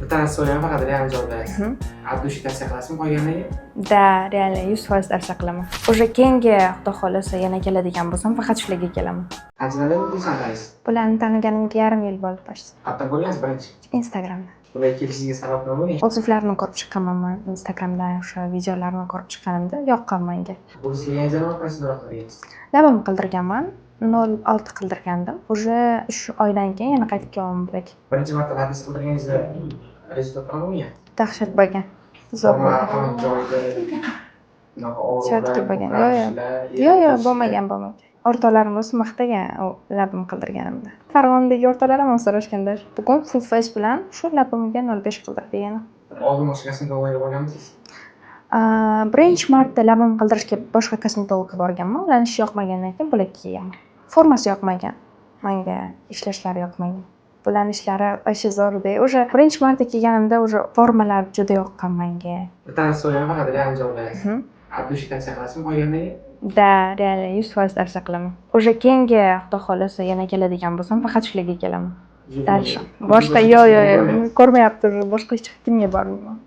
Bitta so'yam faqat real joyda. Abdushi tavsiya qilasizmi qolganiga? Да, реально 100% tavsiya qilaman. O'sha keyingi Xudo xolasa yana keladigan bo'lsam, faqat shularga kelaman. Qanchadan tanlaysiz? Bularni taniganimga yarim yil bo'ldi почти. Qayerdan ko'rgansiz birinchi? Instagramda. Bularga kelishingizga sabab nima bo'lgan? Odzivlarni ko'rib chiqqanman Instagramdan, o'sha videolarni ko'rib chiqqanimda yoqqan menga. Bu sizga yangi janob qaysidir qilgansiz? Labim qildirganman. 0,6 qildirgandim. Уже shu oydan keyin yana qaytib kelaman bularga. Birinchi marta hadis qildirganingizda rezultat qanaqa bo'lgan? Dahshat bo'lgan. Zo'r bo'lgan. Chatga bo'lgan. Yo'q, bo'lmagan. O'rtoqlarim o'zi maqtagan u labim qildirganimda. Farg'onadagi o'rtoqlarim ham so'rashganda, bugun full face bilan shu labimga 0,5 qildirdi degan. Oldin boshqa kosmetologga borganmisiz? Birinchi marta labim qildirishga boshqa kosmetologga borganman. Ularning ishi yoqmagandan keyin bularga kelganman. Formasi yoqmagan. Menga ishlashlari yoqmagan. Bularning ishlari o'sha zo'rda. O'sha birinchi marta kelganimda o'sha formalar juda yoqqan menga. Bitta so'yam faqat real joyda. Abdushi tavsiya qilasizmi qolganiga? Да, реально 100% tavsiya qilaman. O'sha keyingi Xudo xolasa yana keladigan bo'lsam, faqat shularga kelaman. Dальше. Boshqa yo'q, ko'rmayapti, boshqa hech kimga bormayman.